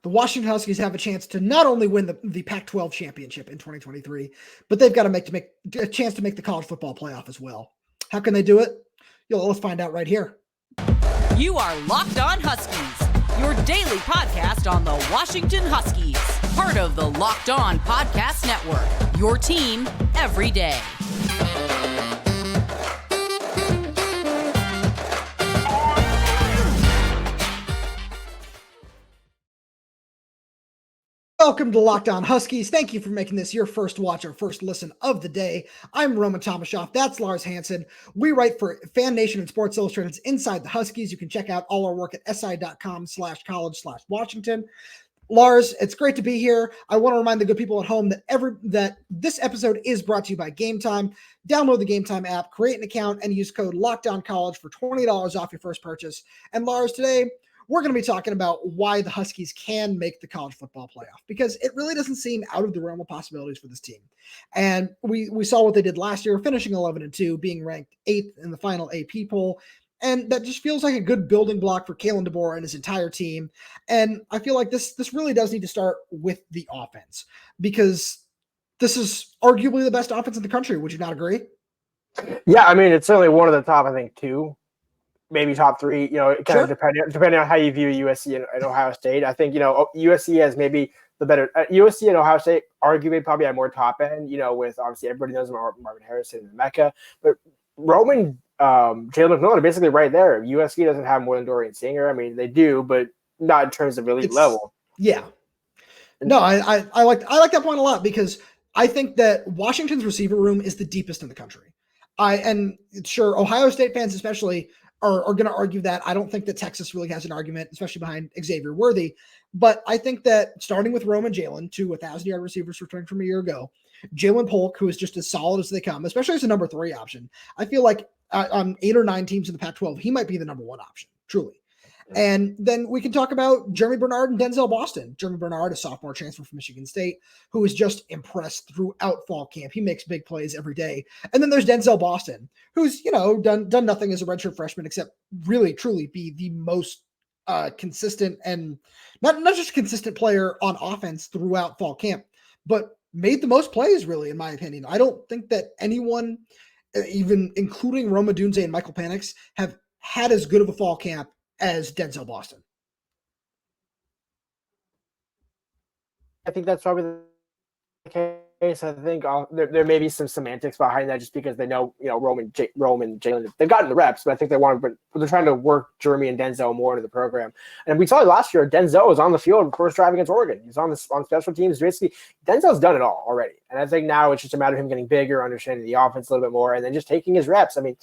the Washington Huskies have a chance to not only win the Pac-12 Championship in 2023, but they've got to make a chance to make the college football playoff as well. How can they do it? Let's find out right here. You are Locked On Huskies, your daily podcast on the Washington Huskies, part of the Locked On Podcast Network, your team every day. Welcome to Locked On Huskies. Thank you for making this your first watch or first listen of the day. I'm Tomashoff. That's Lars Hanson. We write for Fan Nation and Sports Illustrated's Inside the Huskies. You can check out all our work at si.com/college/Washington. Lars, it's great to be here. I want to remind the good people at home that this episode is brought to you by Game Time. Download the Game Time app, create an account, and use code LOCKDOWNCollege for $20 off your first purchase. And Lars, today, we're going to be talking about why the Huskies can make the college football playoff, because it really doesn't seem out of the realm of possibilities for this team. And we saw what they did last year, finishing 11-2, being ranked 8th in the final AP poll. And that just feels like a good building block for Kalen DeBoer and his entire team. And I feel like this really does need to start with the offense, because this is arguably the best offense in the country. Would you not agree? Yeah, I mean, it's certainly one of the top, I think, two. Maybe top three, kind of depending on how you view USC and Ohio State. I think, USC has maybe the better USC and Ohio State arguably probably have more top end, with obviously everybody knows Marvin Harrison and Mecca, but Roman, Jalen McMillan are basically right there. USC doesn't have more than Dorian Singer. I mean, they do, but not in terms of elite level. Yeah. No, I like that point a lot, because I think that Washington's receiver room is the deepest in the country. And sure, Ohio State fans especially are going to argue that. I don't think that Texas really has an argument, especially behind Xavier Worthy. But I think that starting with Roman Jalen, two 1,000-yard receivers returned from a year ago, Jalen Polk, who is just as solid as they come, especially as a number 3 option. I feel like on 8 or 9 teams in the Pac-12, he might be the number 1 option, truly. And then we can talk about Jeremy Bernard and Denzel Boston. Jeremy Bernard, a sophomore transfer from Michigan State, who is just impressed throughout fall camp. He makes big plays every day. And then there's Denzel Boston, who's, done nothing as a redshirt freshman except really, truly be the most consistent, and not just consistent player on offense throughout fall camp, but made the most plays, really, in my opinion. I don't think that anyone, even including Odunze and Michael Penix, have had as good of a fall camp as Denzel Boston. I think that's probably the case. I think there may be some semantics behind that, just because they know, Roman, Jalen, they've gotten the reps, but I think but they're trying to work Jeremy and Denzel more into the program. And we saw last year, Denzel was on the field first drive against Oregon. He's on special teams. Basically, Denzel's done it all already. And I think now it's just a matter of him getting bigger, understanding the offense a little bit more, and then just taking his reps. I mean,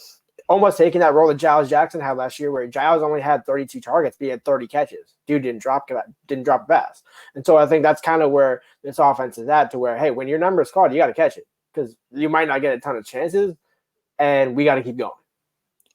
almost taking that role that Giles Jackson had last year, where Giles only had 32 targets, but he had 30 catches. Dude didn't drop a pass. And so I think that's kind of where this offense is at, to where, hey, when your number is called, you got to catch it, because you might not get a ton of chances, and we got to keep going.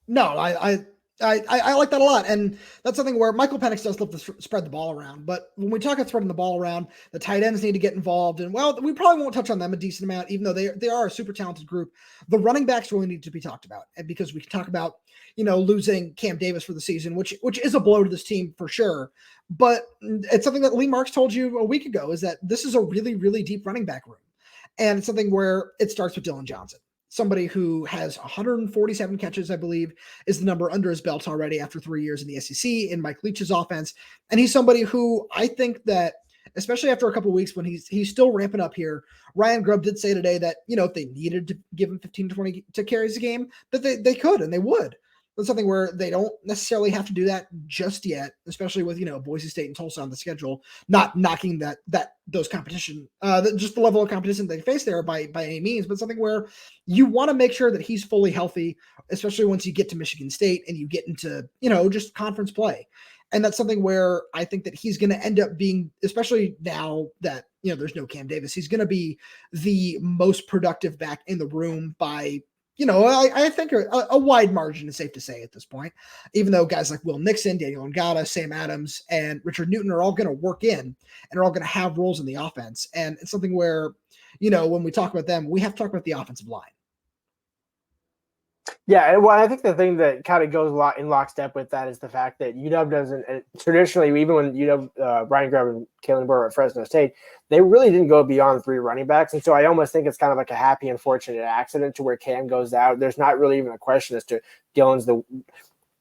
No, I like that a lot. And that's something where Michael Penix does love to spread the ball around. But when we talk about spreading the ball around, the tight ends need to get involved. And, well, we probably won't touch on them a decent amount, even though they are a super talented group. The running backs really need to be talked about. And because we can talk about, losing Cam Davis for the season, which is a blow to this team for sure. But it's something that Lee Marks told you a week ago, is that this is a really, really deep running back room. And it's something where it starts with Dylan Johnson, somebody who has 147 catches, I believe, is the number under his belt already after 3 years in the SEC in Mike Leach's offense. And he's somebody who I think that, especially after a couple of weeks when he's still ramping up here, Ryan Grubb did say today that, if they needed to give him 15 to 20 to carries a game, that they could and they would. That's something where they don't necessarily have to do that just yet, especially with, Boise State and Tulsa on the schedule, not knocking those competition, just the level of competition they face there by any means, but something where you want to make sure that he's fully healthy, especially once you get to Michigan State and you get into, just conference play. And that's something where I think that he's going to end up being, especially now that, there's no Cam Davis, he's going to be the most productive back in the room by, I think a wide margin is safe to say at this point, even though guys like Will Nixon, Daniel Ngata, Sam Adams, and Richard Newton are all going to work in and are all going to have roles in the offense. And it's something where, when we talk about them, we have to talk about the offensive line. Yeah, well, I think the thing that kind of goes a lot in lockstep with that is the fact that UW doesn't traditionally, even when UW, Ryan Grubb and Kalen DeBoer at Fresno State, they really didn't go beyond 3 running backs, and so I almost think it's kind of like a happy, unfortunate accident to where Cam goes out. There's not really even a question as to Dylan's the.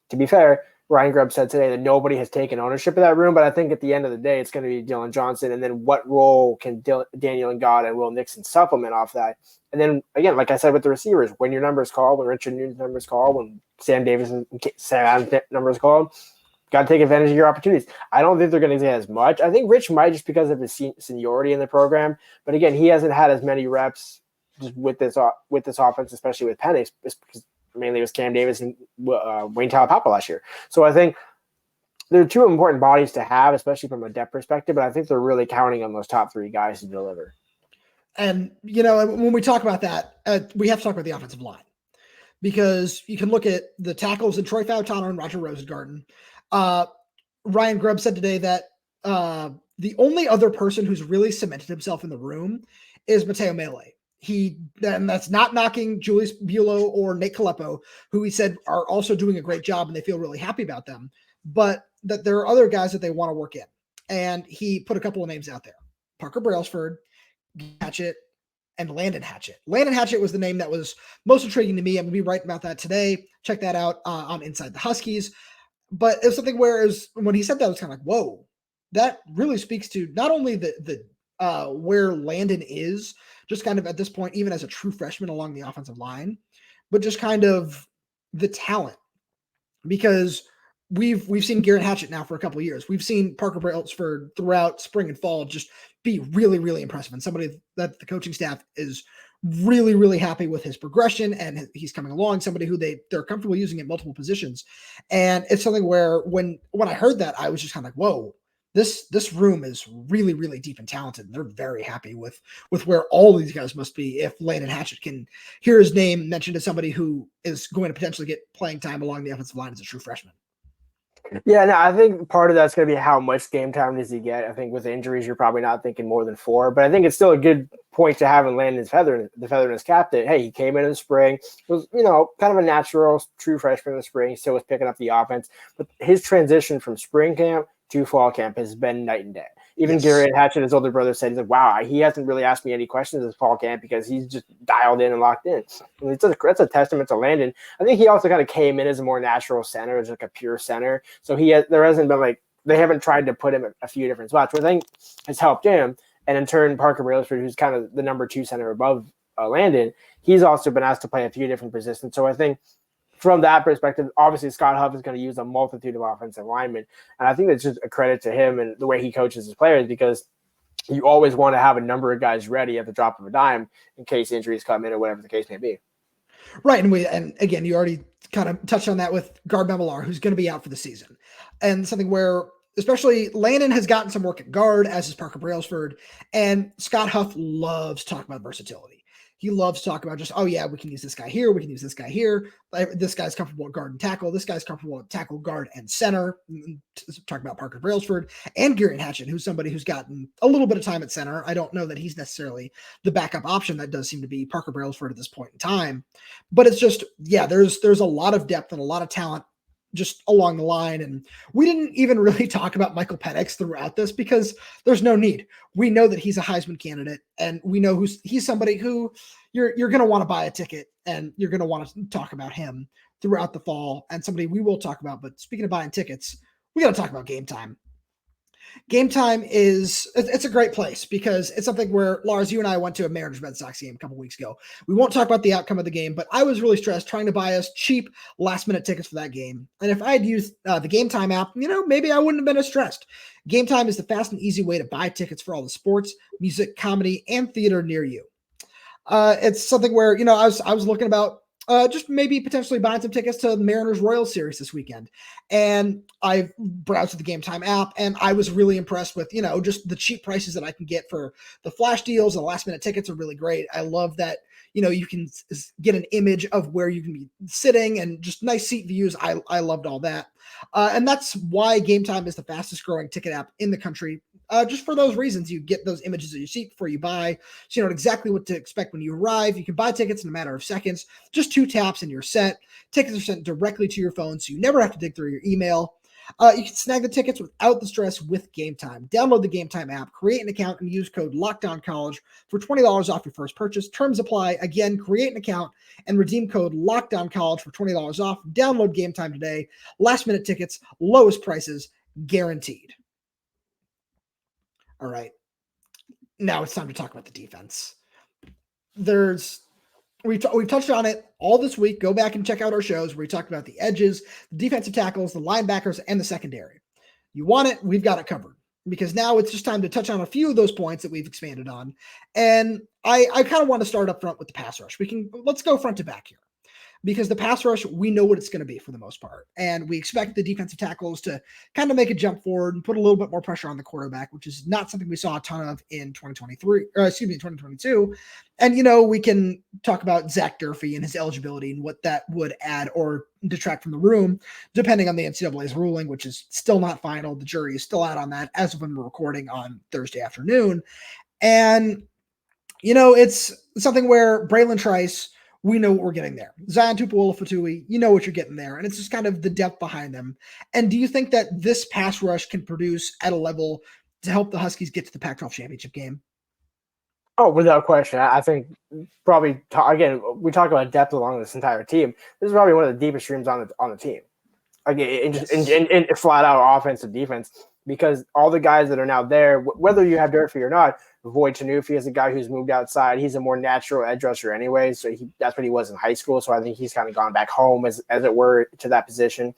To be fair, Ryan Grubb said today that nobody has taken ownership of that room, but I think at the end of the day, it's going to be Dylan Johnson, and then what role can Daniel Ngata and Will Nixon supplement off that? And then, again, like I said with the receivers, when your number is called, when Richard Newton's number is called, when Sam Davis and Sam Adams' number is called, got to take advantage of your opportunities. I don't think they're going to get as much. I think Rich might just because of his seniority in the program. But, again, he hasn't had as many reps just with this offense, especially with Penix, because mainly it was Cam Davis and Wayne Talapapa last year. So I think they're 2 important bodies to have, especially from a depth perspective, but I think they're really counting on those top 3 guys to deliver. And, when we talk about that, we have to talk about the offensive line because you can look at the tackles in Troy Fautano and Roger Rosengarten. Ryan Grubb said today that the only other person who's really cemented himself in the room is Mateo Mele. And that's not knocking Julius Bulow or Nate Caleppo, who he said are also doing a great job and they feel really happy about them, but that there are other guys that they want to work in. And he put a couple of names out there: Parker Brailsford, Hatchett, and Landon Hatchett. Landon Hatchett was the name that was most intriguing to me. I'm going to be writing about that today. Check that out on Inside the Huskies. But it was something where when he said that, I was kind of like, whoa, that really speaks to not only the where Landon is, just kind of at this point, even as a true freshman along the offensive line, but just kind of the talent. Because we've seen Garrett Hatchett now for a couple of years. We've seen Parker Brailsford throughout spring and fall just be really, really impressive, and somebody that the coaching staff is really, really happy with his progression, and he's coming along, somebody who they're comfortable using at multiple positions. And it's something where when I heard that, I was just kind of like, whoa, this room is really, really deep and talented. And they're very happy with where all these guys must be if Landon Hatchett can hear his name mentioned as somebody who is going to potentially get playing time along the offensive line as a true freshman. Yeah, no, I think part of that's going to be how much game time does he get. I think with injuries, you're probably not thinking more than 4, but I think it's still a good point to have in Landon's the feather in his cap that, hey, he came in the spring, was, kind of a natural true freshman in the spring, still was picking up the offense, but his transition from spring camp to fall camp has been night and day. Even yes. Garrett Hatchett, his older brother, said, he's like, wow, he hasn't really asked me any questions this fall camp because he's just dialed in and locked in. And that's a testament to Landon. I think he also kind of came in as a more natural center, as like a pure center. So there hasn't been they haven't tried to put him at a few different spots, which I think has helped him. And in turn, Parker Brailsford, who's kind of the number 2 center above Landon, he's also been asked to play a few different positions. So I think from that perspective, obviously Scott Huff is going to use a multitude of offensive linemen. And I think that's just a credit to him and the way he coaches his players, because you always want to have a number of guys ready at the drop of a dime in case injuries come in or whatever the case may be. Right. And again, you already kind of touched on that with Guard Memelar, who's going to be out for the season. And something where especially Landon has gotten some work at guard, as is Parker Brailsford, and Scott Huff loves talking about versatility. He loves talking about just, oh yeah, we can use this guy here. We can use this guy here. This guy's comfortable at guard and tackle. This guy's comfortable at tackle, guard, and center. Talking about Parker Brailsford and Garrett Hatchett, who's somebody who's gotten a little bit of time at center. I don't know that he's necessarily the backup option. That does seem to be Parker Brailsford at this point in time. But it's just, yeah, there's a lot of depth and a lot of talent just along the line. And we didn't even really talk about Michael Penix throughout this because there's no need. We know that he's a Heisman candidate, and we know he's somebody who you're going to want to buy a ticket, and you're going to want to talk about him throughout the fall, and somebody we will talk about. But speaking of buying tickets, we got to talk about Game Time. Game Time it's a great place because it's something where, Lars, you and I went to a Mariners Red Sox game a couple weeks ago. We won't talk about the outcome of the game, but I was really stressed trying to buy us cheap last-minute tickets for that game. And if I had used the Game Time app, maybe I wouldn't have been as stressed. Game Time is the fast and easy way to buy tickets for all the sports, music, comedy, and theater near you. It's something where, I was looking about just maybe potentially buying some tickets to the Mariners Royals series this weekend. And I browsed the Game Time app, and I was really impressed with, just the cheap prices that I can get for the flash deals. The last minute tickets are really great. I love that, you can get an image of where you can be sitting and just nice seat views. I loved all that. And that's why Game Time is the fastest growing ticket app in the country. just for those reasons. You get those images of your seat before you buy, so you know exactly what to expect when you arrive. You can buy tickets in a matter of seconds, just 2 taps and you're set. Tickets are sent directly to your phone, so you never have to dig through your email. You can snag the tickets without the stress with Game Time. Download the Game Time app, create an account, and use code LOCKEDONCollege for $20 off your first purchase. Terms apply. Again, create an account and redeem code LOCKEDONCollege for $20 off. Download Game Time today. Last-minute tickets, lowest prices, guaranteed. All right. Now it's time to talk about the defense. We've touched on it all this week. Go back and check out our shows where we talked about the edges, the defensive tackles, the linebackers, and the secondary. You want it, we've got it covered. Because now it's just time to touch on a few of those points that we've expanded on. And I kind of want to start up front with the pass rush. Let's go front to back here. Because the pass rush, we know what it's going to be for the most part. And we expect the defensive tackles to kind of make a jump forward and put a little bit more pressure on the quarterback, which is not something we saw a ton of in 2022. And, you know, we can talk about Zach Durfee and his eligibility and what that would add or detract from the room, depending on the NCAA's ruling, which is still not final. The jury is still out on that as of when we're recording on Thursday afternoon. And, you know, it's something where Bralen Trice, we know what we're getting there. Zion Tupuola-Fatui, you know what you're getting there. And it's just kind of the depth behind them. And do you think that this pass rush can produce at a level to help the Huskies get to the Pac-12 championship game? Oh, without question. I think probably, again, we talk about depth along this entire team. This is probably one of the deepest streams on the team. Again, in flat out offensive defense, because all the guys that are now there, whether you have Durfee or not, Void Tanufi is a guy who's moved outside. He's a more natural edge rusher anyway, so that's what he was in high school. So I think he's kind of gone back home, as it were, to that position.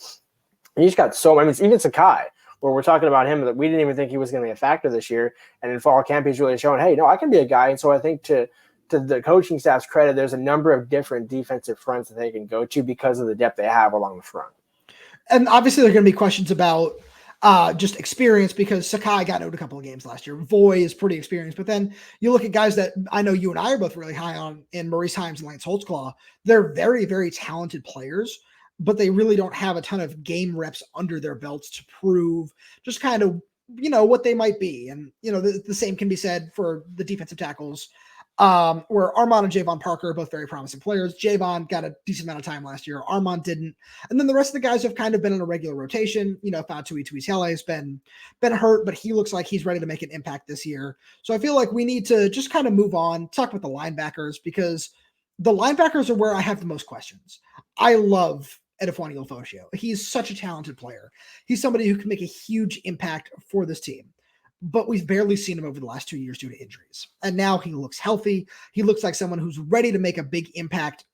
And he's got even Sakai, where we're talking about him, that we didn't even think he was going to be a factor this year. And in fall camp, he's really showing, hey, no, I can be a guy. And so I think to the coaching staff's credit, there's a number of different defensive fronts that they can go to because of the depth they have along the front. And obviously there are going to be questions about just experience, because Sakai got out a couple of games last year. Voy is pretty experienced, but then you look at guys that I know you and I are both really high on in Maurice Himes and Lance Holtzclaw. They're very, very talented players, but they really don't have a ton of game reps under their belts to prove just kind of, you know, what they might be. And, you know, the same can be said for the defensive tackles, where Armand and Javon Parker are both very promising players. Javon got a decent amount of time last year. Armand didn't. And then the rest of the guys have kind of been in a regular rotation. You know, Fatui Tuitele has been hurt, but he looks like he's ready to make an impact this year. So I feel like we need to just kind of move on, talk about the linebackers, because the linebackers are where I have the most questions. I love Edefwani Ilfosio. He's such a talented player. He's somebody who can make a huge impact for this team. But we've barely seen him over the last 2 years due to injuries. And now he looks healthy. He looks like someone who's ready to make a big impact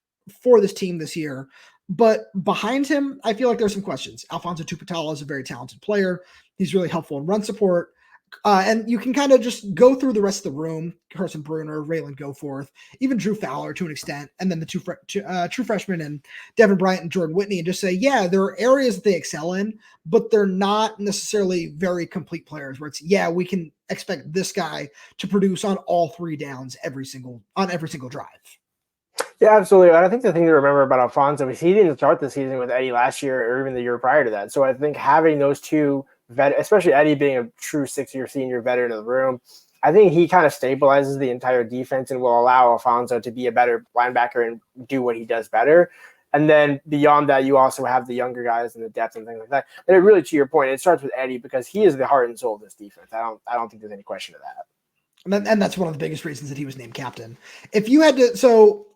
for this team this year. But behind him, I feel like there's some questions. Alfonso Tuputala is a very talented player. He's really helpful in run support. And you can kind of just go through the rest of the room. Carson Bruner, Raylan Goforth, even Drew Fowler to an extent, and then the true freshmen and Devin Bryant and Jordan Whitney, and just say, yeah, there are areas that they excel in, but they're not necessarily very complete players where it's, yeah, we can expect this guy to produce on all 3 downs every single drive. Yeah, absolutely. I think the thing to remember about Alfonso is he didn't start the season with Eddie last year or even the year prior to that. So I think having those two especially Eddie being a true 6-year senior veteran of the room, I think he kind of stabilizes the entire defense and will allow Alfonso to be a better linebacker and do what he does better. And then beyond that, you also have the younger guys and the depth and things like that. And it really, to your point, it starts with Eddie because he is the heart and soul of this defense. I don't think there's any question of that. And that's one of the biggest reasons that he was named captain. If you had to, so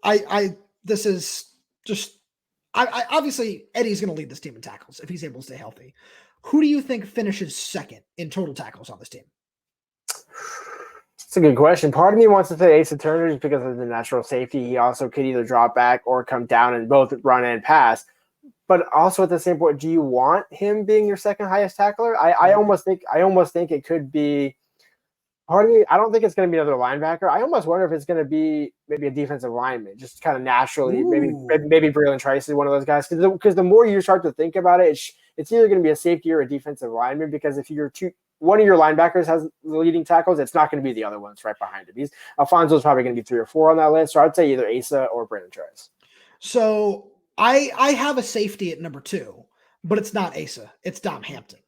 this is just, obviously Eddie's going to lead this team in tackles if he's able to stay healthy. Who do you think finishes second in total tackles on this team? That's a good question. Part of me wants to say Asa Turner just because of the natural safety. He also could either drop back or come down and both run and pass. But also at the same point, do you want him being your second highest tackler? I almost think it could be. Part of me, I don't think it's going to be another linebacker. I almost wonder if it's going to be maybe a defensive lineman, just kind of naturally. Ooh. Maybe Bralen Trice is one of those guys. Because the more you start to think about it, it's either going to be a safety or a defensive lineman. Because if one of your linebackers has the leading tackles, it's not going to be the other ones right behind him. Alfonso's probably going to be 3 or 4 on that list. So I'd say either Asa or Bralen Trice. So I have a safety at number 2, but it's not Asa. It's Dom Hampton.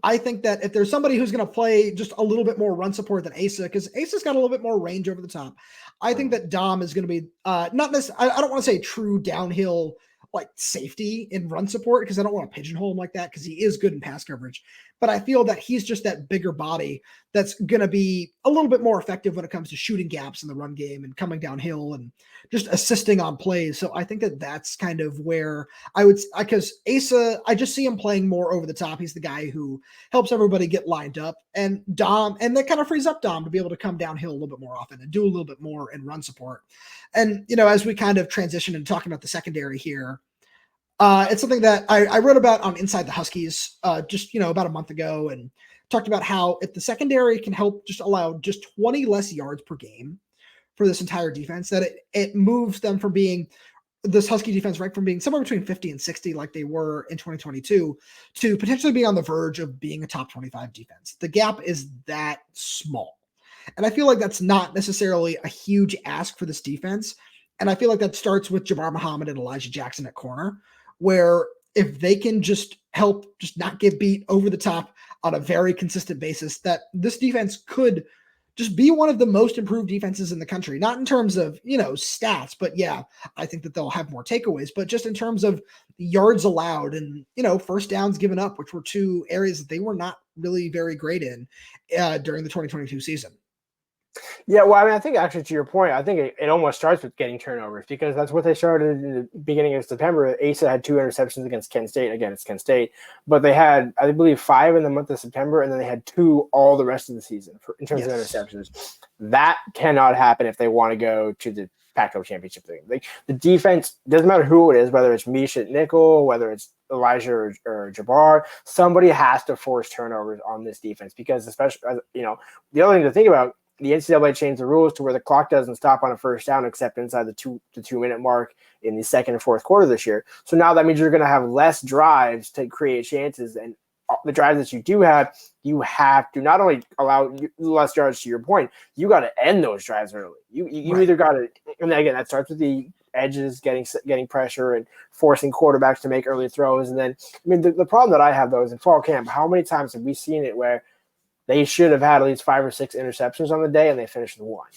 I think that if there's somebody who's going to play just a little bit more run support than Asa, because Asa's got a little bit more range over the top, I think that Dom is going to be not this. I don't want to say true downhill like safety in run support because I don't want to pigeonhole him like that because he is good in pass coverage. But I feel that he's just that bigger body that's going to be a little bit more effective when it comes to shooting gaps in the run game and coming downhill and just assisting on plays. So I think that that's kind of where I would, because Asa, I just see him playing more over the top. He's the guy who helps everybody get lined up, and Dom, and that kind of frees up Dom to be able to come downhill a little bit more often and do a little bit more in run support. And, as we kind of transition into talking about the secondary here, it's something that I wrote about on Inside the Huskies just, about a month ago, and talked about how if the secondary can help just allow just 20 less yards per game for this entire defense, that it moves them from being this Husky defense ranked from being somewhere between 50 and 60 like they were in 2022 to potentially being on the verge of being a top 25 defense. The gap is that small. And I feel like that's not necessarily a huge ask for this defense. And I feel like that starts with Jabbar Muhammad and Elijah Jackson at corner, where if they can just help just not get beat over the top on a very consistent basis, that this defense could just be one of the most improved defenses in the country, not in terms of, stats, but yeah, I think that they'll have more takeaways, but just in terms of yards allowed and, first downs given up, which were two areas that they were not really very great in during the 2022 season. Yeah, well, I think actually to your point, I think it almost starts with getting turnovers because that's what they started in the beginning of September. Asa had 2 interceptions against Kent State. Again, it's Kent State, but they had, I believe, 5 in the month of September, and then they had 2 all the rest of the season in terms of interceptions. That cannot happen if they want to go to the Pac-12 Championship thing. Like the defense, doesn't matter who it is, whether it's Mish at nickel, whether it's Elijah or Jabbar, somebody has to force turnovers on this defense because especially, the other thing to think about, the NCAA changed the rules to where the clock doesn't stop on a first down except inside the 2 minute mark in the second and fourth quarter this year. So now that means you're going to have less drives to create chances, and the drives that you do have, you have to not only allow less yards to your point, you got to end those drives early. You right. Either got to, and again, that starts with the edges getting pressure and forcing quarterbacks to make early throws. And then, the problem that I have though is in fall camp, how many times have we seen it where they should have had at least 5 or 6 interceptions on the day, and they finished with 1.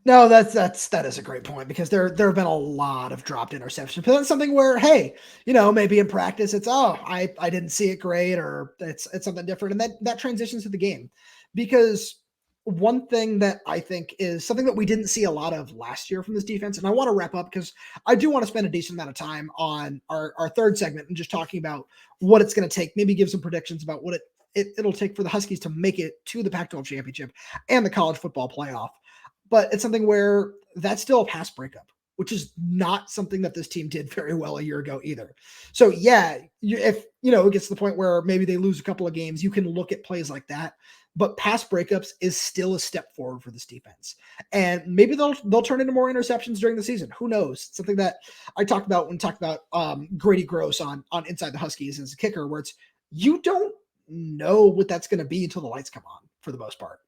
No, that is a great point because there have been a lot of dropped interceptions. But that's something where, hey, maybe in practice it's I didn't see it great, or it's something different, and that transitions to the game. Because one thing that I think is something that we didn't see a lot of last year from this defense, and I want to wrap up because I do want to spend a decent amount of time on our third segment and just talking about what it's going to take, maybe give some predictions about what it'll take for the Huskies to make it to the Pac-12 Championship and the college football playoff. But it's something where that's still a pass breakup, which is not something that this team did very well a year ago either. So yeah, if it gets to the point where maybe they lose a couple of games, you can look at plays like that. But pass breakups is still a step forward for this defense. And maybe they'll turn into more interceptions during the season. Who knows? It's something that I talked about when talking about Grady Gross on Inside the Huskies as a kicker, where it's you don't know what that's going to be until the lights come on for the most part.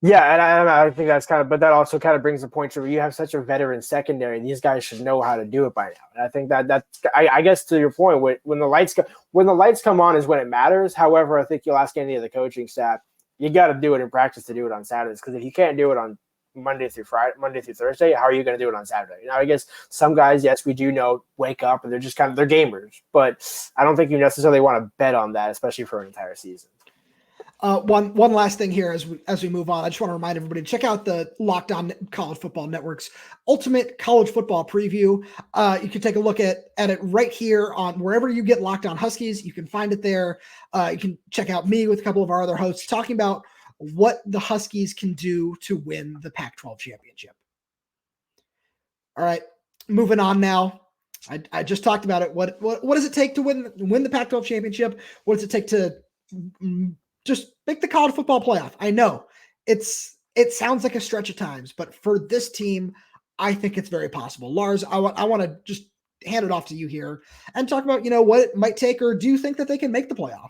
Yeah, and I think that's but that also kind of brings the point to where you have such a veteran secondary. These guys should know how to do it by now. And I think that's I guess to your point, when the lights come on is when it matters. However, I think you'll ask any of the coaching staff, you got to do it in practice to do it on Saturdays, because if you can't do it on Monday through Thursday, how are you going to do it on Saturday? Now, I guess some guys, yes, we do know, wake up and they're just they're gamers, but I don't think you necessarily want to bet on that, especially for an entire season. One last thing here as we move on, I just want to remind everybody to check out the Locked On College Football Network's Ultimate College Football Preview. You can take a look at it right here on wherever you get Locked On Huskies. You can find it there. You can check out me with a couple of our other hosts talking about what the Huskies can do to win the Pac-12 championship. All right, moving on now. I just talked about it. What does it take to win the Pac-12 championship? What does it take to just make the college football playoff? I know it sounds like a stretch at times, but for this team, I think it's very possible. Lars, I want to just hand it off to you here and talk about, what it might take, or do you think that they can make the playoff?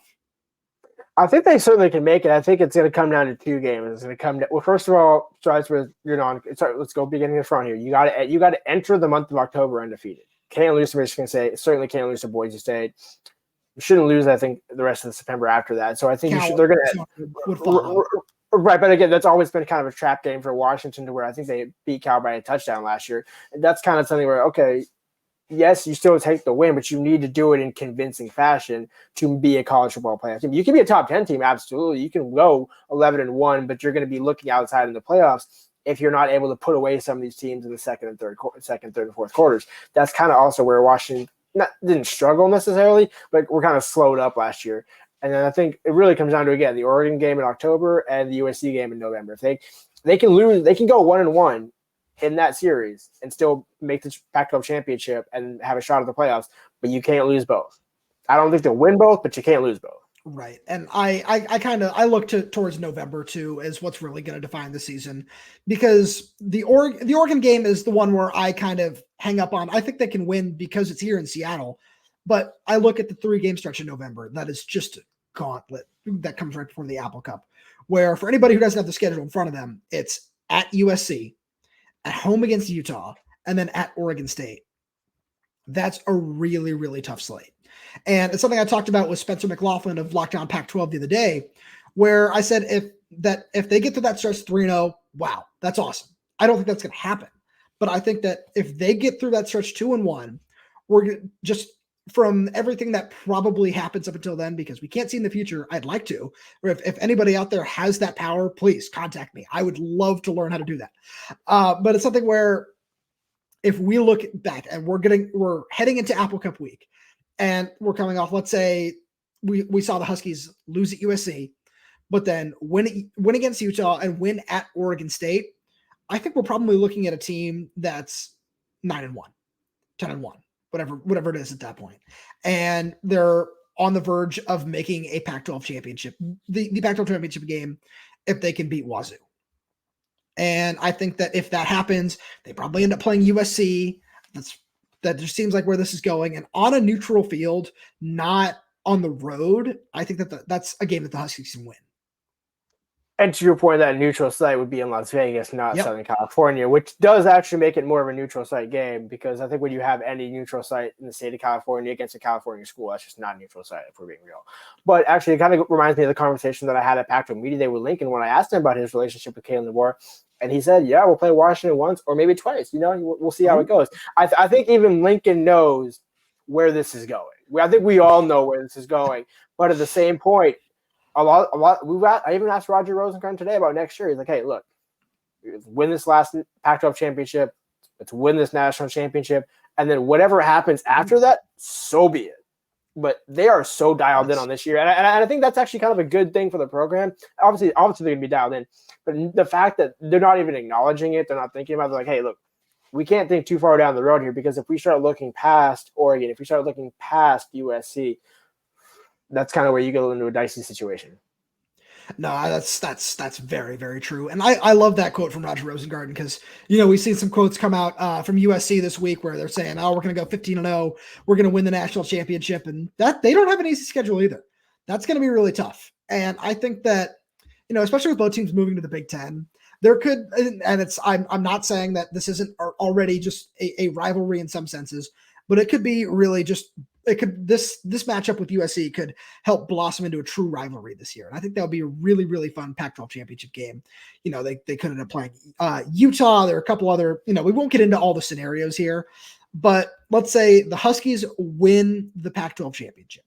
I think they certainly can make it. I think it's going to come down to 2 games. It's going to come down, well, first of all, starts with, let's go beginning in front here. You got to enter the month of October undefeated. Can't lose to Michigan State. Certainly can't lose to Boise State. shouldn't lose, I think, the rest of the September after that. So I think they're going to – right, but again, that's always been kind of a trap game for Washington to where I think they beat Cal by a touchdown last year. And that's kind of something where, okay, yes, you still take the win, but you need to do it in convincing fashion to be a college football playoff team. You can be a top 10 team, absolutely. You can go 11-1, but you're going to be looking outside in the playoffs if you're not able to put away some of these teams in the second, third, and fourth quarters. That's kind of also where Washington didn't struggle necessarily, but we're kind of slowed up last year. And then I think it really comes down to, again, the Oregon game in October and the USC game in November. If they can lose, they can go 1-1 in that series and still make the Pac-12 championship and have a shot at the playoffs, but you can't lose both. I don't think they'll win both, but you can't lose both. Right. And I look towards November too as what's really going to define the season, because the Oregon game is the one where I kind of hang up on. I think they can win because it's here in Seattle, but I look at the 3-game stretch in November. That is just a gauntlet that comes right before the Apple Cup, where for anybody who doesn't have the schedule in front of them, it's at USC, at home against Utah, and then at Oregon State. That's a really, really tough slate. And it's something I talked about with Spencer McLaughlin of Locked On Pac-12 the other day, where I said if they get to that stretch 3-0, wow, that's awesome. I don't think that's going to happen. But I think that if they get through that stretch 2-1, we're just from everything that probably happens up until then, because we can't see in the future. I'd like to, or if anybody out there has that power, please contact me. I would love to learn how to do that. But it's something where if we look back and we're heading into Apple Cup week and we're coming off, let's say we saw the Huskies lose at USC, but then win against Utah and win at Oregon State. I think we're probably looking at a team that's 9-1, 10-1. Whatever it is at that point. And they're on the verge of making a Pac-12 championship, the Pac-12 championship game, if they can beat Wazoo. And I think that if that happens, they probably end up playing USC. That just seems like where this is going. And on a neutral field, not on the road, I think that that's a game that the Huskies can win. And to your point, that neutral site would be in Las Vegas, not Southern California, which does actually make it more of a neutral site game, because I think when you have any neutral site in the state of California against a California school, that's just not a neutral site, if we're being real. But actually, it kind of reminds me of the conversation that I had at Pac-12 Media Day with Lincoln when I asked him about his relationship with Kalen DeBoer. And he said, yeah, we'll play Washington once or maybe twice. We'll see how it goes. I think even Lincoln knows where this is going. I think we all know where this is going. But at the same point, I even asked Roger Rosengarten today about next year. He's like, hey, look, win this last Pac-12 championship. Let's win this national championship. And then whatever happens after that, so be it. But they are so dialed in on this year. And I think that's actually kind of a good thing for the program. Obviously they're going to be dialed in. But the fact that they're not even acknowledging it, they're not thinking about it, they're like, hey, look, we can't think too far down the road here, because if we start looking past Oregon, if we start looking past USC, that's kind of where you get into a dicey situation. No, that's very, very true. And I love that quote from Roger Rosengarten, because, we've seen some quotes come out from USC this week where they're saying, oh, we're going to go 15-0. We're going to win the national championship. And that they don't have an easy schedule either. That's going to be really tough. And I think that, especially with both teams moving to the Big Ten, there could, and I'm not saying that this isn't already just a rivalry in some senses, but it could be really just, this matchup with USC could help blossom into a true rivalry this year. And I think that would be a really, really fun Pac-12 championship game. They could end up playing Utah. There are a couple other, we won't get into all the scenarios here, but let's say the Huskies win the Pac-12 championship.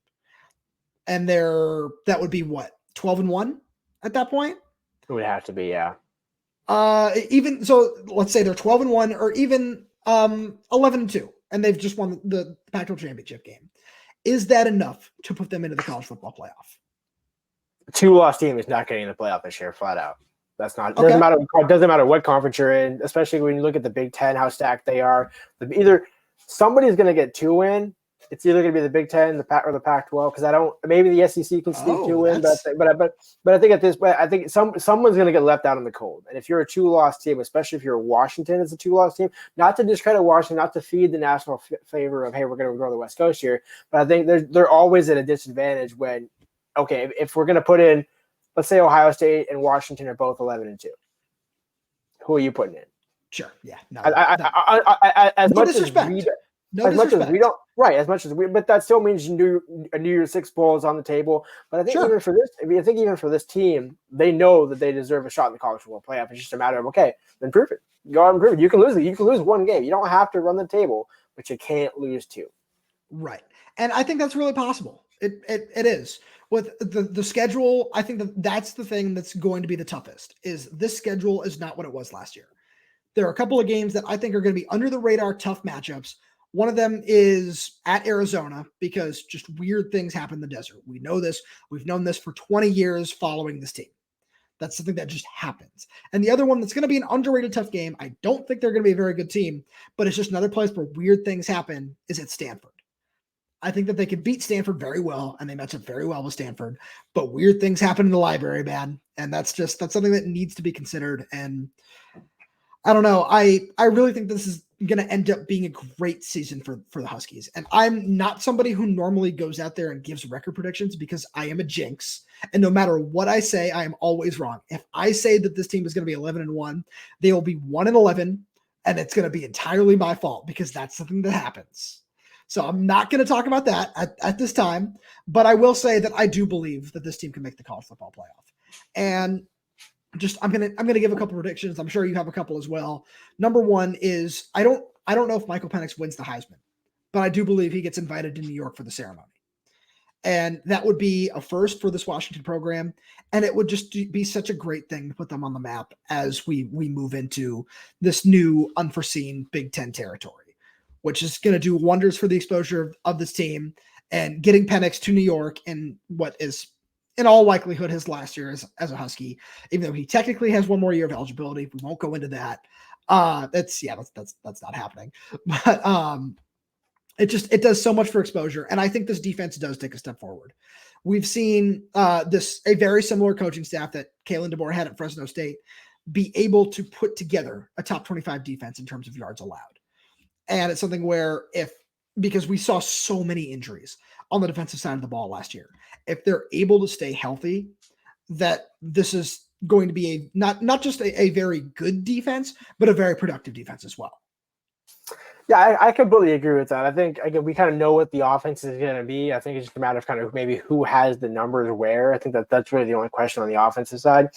And that would be what, 12-1 at that point? It would have to be, yeah. Even so, let's say they're 12-1 or even 11-2. And they've just won the Pac-12 championship game. Is that enough to put them into the college football playoff? A 2-loss team is not getting in the playoff this year, flat out. That's not. It doesn't matter what conference you're in, especially when you look at the Big Ten, how stacked they are. Either somebody's going to get 2 in. It's either going to be the Big Ten, the Pac, or the Pac-12. Because maybe the SEC can sneak 2 in, but I think at this point, I think someone's going to get left out in the cold. And if you're a 2-loss team, especially if you're Washington as a 2-loss team, not to discredit Washington, not to feed the national favor of, hey, we're going to go to the West Coast here, but I think they're always at a disadvantage when, okay, if we're going to put in, let's say Ohio State and Washington are both 11-2, who are you putting in? Sure, yeah. No, as no much disrespect. No as much as disrespect. we don't, right? As much as we, but that still means a New Year's Six bowl is on the table. But I think Sure. even for this, I think even for this team, they know that they deserve a shot in the college football playoff. It's just a matter of, okay, then prove it. Go out and prove it. You can lose it. You can lose one game. You don't have to run the table, but you can't lose two. Right. And I think that's really possible. It is. With the schedule, I think that's the thing that's going to be the toughest. Is this schedule is not what it was last year. There are a couple of games that I think are going to be under the radar tough matchups. One of them is at Arizona because just weird things happen in the desert. We know this. We've known this for 20 years following this team. That's something that just happens. And the other one that's going to be an underrated tough game, I don't think they're going to be a very good team, but it's just another place where weird things happen, is at Stanford. I think that they could beat Stanford very well, and they match up very well with Stanford, but weird things happen in the library, man. And that's something that needs to be considered. And I don't know. I really think this is going to end up being a great season for the Huskies. And I'm not somebody who normally goes out there and gives record predictions because I am a jinx. And no matter what I say, I am always wrong. If I say that this team is going to be 11-1, they will be 1-11, and it's going to be entirely my fault because that's something that happens. So I'm not going to talk about that at this time, but I will say that I do believe that this team can make the college football playoff. And I'm gonna give a couple predictions. I'm sure you have a couple as well. Number one is I don't know if Michael Penix wins the Heisman, but I do believe he gets invited to New York for the ceremony. And that would be a first for this Washington program. And it would just be such a great thing to put them on the map as we move into this new unforeseen Big Ten territory, which is going to do wonders for the exposure of this team and getting Penix to New York in what is in all likelihood his last year as a Husky, even though he technically has one more year of eligibility. We won't go into that. That's not happening. But it does so much for exposure. And I think this defense does take a step forward. We've seen a very similar coaching staff that Kalen DeBoer had at Fresno State be able to put together a top 25 defense in terms of yards allowed. And it's something where because we saw so many injuries on the defensive side of the ball last year, if they're able to stay healthy, that this is going to be not just a very good defense, but a very productive defense as well. Yeah, I completely agree with that. I think, again, we kind of know what the offense is going to be. I think it's just a matter of kind of maybe who has the numbers where. I think that's really the only question on the offensive side.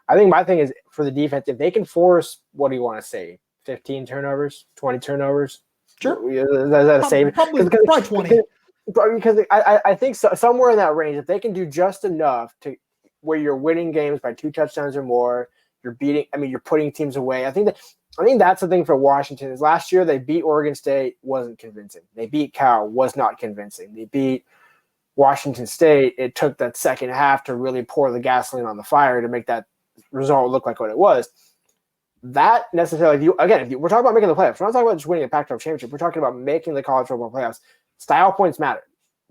I think my thing is for the defense, if they can force, what do you want to say, 15 turnovers, 20 turnovers? Sure. Is that a save? Probably 20. Because I think somewhere in that range, if they can do just enough to where you're winning games by 2 touchdowns or more, you're putting teams away. I think that's the thing for Washington is last year they beat Oregon State, wasn't convincing. They beat Cal, was not convincing. They beat Washington State. It took that second half to really pour the gasoline on the fire to make that result look like what it was. That necessarily, we're talking about making the playoffs. We're not talking about just winning a Pac-12 championship. We're talking about making the college football playoffs. Style points matter.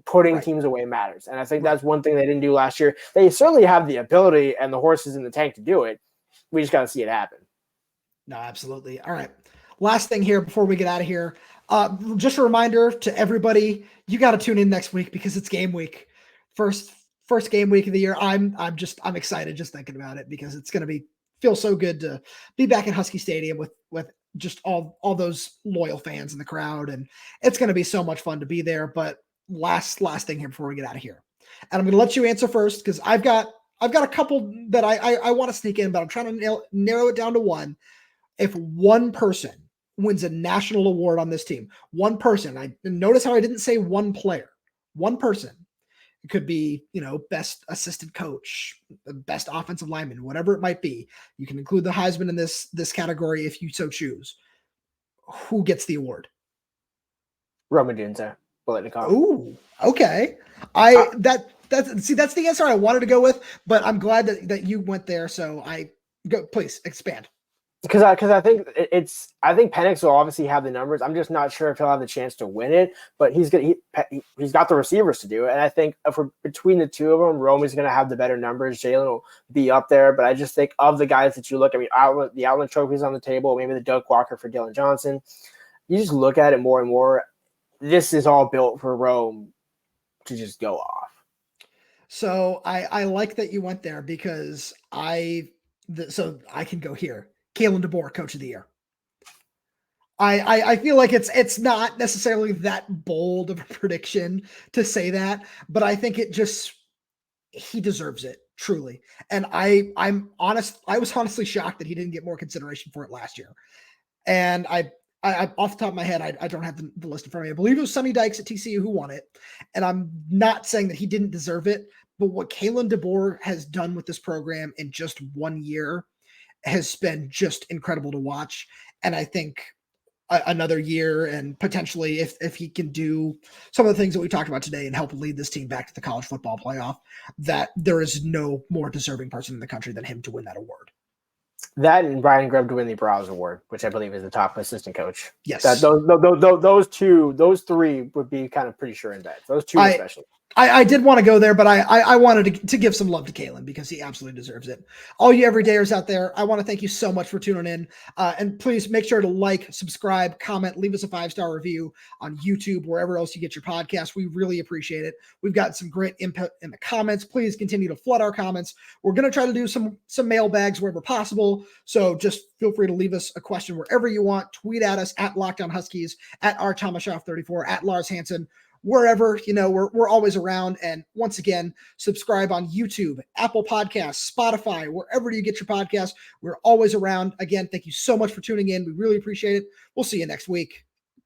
Putting teams away matters. And I think that's one thing they didn't do last year. They certainly have the ability and the horses in the tank to do it. We just got to see it happen. No, absolutely. All right. Last thing here before we get out of here. Just a reminder to everybody, you got to tune in next week because it's game week. First game week of the year. I'm excited just thinking about it because it's going to feel so good to be back at Husky Stadium with just all those loyal fans in the crowd. And it's going to be so much fun to be there. But last thing here before we get out of here. And I'm going to let you answer first because I've got a couple that I want to sneak in, but I'm trying to narrow it down to one. If one person wins a national award on this team, one person, I notice how I didn't say one player, one person. It could be, best assistant coach, best offensive lineman, whatever it might be. You can include the Heisman in this category if you so choose. Who gets the award? Odunze. Ooh, okay. That's the answer I wanted to go with, but I'm glad that you went there. So please expand. Because I think Penix will obviously have the numbers. I'm just not sure if he'll have the chance to win it, but he's got the receivers to do it. And I think between the two of them, Romy's going to have the better numbers. Jalen will be up there, but I just think of the guys that you look at, the Outland Trophy's on the table, maybe the Doak Walker for Dylan Johnson. You just look at it more and more. This is all built for Rome to just go off. So I like that you went there because so I can go here. Kalen DeBoer, Coach of the Year. I feel like it's not necessarily that bold of a prediction to say that, but I think he deserves it truly. And I was honestly shocked that he didn't get more consideration for it last year. And I off the top of my head, I don't have the list in front of me. I believe it was Sonny Dykes at TCU who won it. And I'm not saying that he didn't deserve it, but what Kalen DeBoer has done with this program in just 1 year has been just incredible to watch. And I think another year, and potentially if he can do some of the things that we talked about today and help lead this team back to the college football playoff, that there is no more deserving person in the country than him to win that award. That and Brian Grubb to win the Browse Award, which I believe is the top assistant coach. Yes. Those three would be kind of pretty sure in bet. Those two especially. I did want to go there, but I wanted to give some love to Kalen because he absolutely deserves it. All you everydayers out there, I want to thank you so much for tuning in. And please make sure to like, subscribe, comment, leave us a 5-star review on YouTube, wherever else you get your podcast. We really appreciate it. We've got some great input in the comments. Please continue to flood our comments. We're going to try to do some mailbags wherever possible. So just feel free to leave us a question wherever you want. Tweet at us at Locked On Huskies, at Tomashoff34, at Lars Hanson. Wherever, we're always around. And once again, subscribe on YouTube, Apple Podcasts, Spotify, wherever you get your podcasts. We're always around. Again, thank you so much for tuning in. We really appreciate it. We'll see you next week.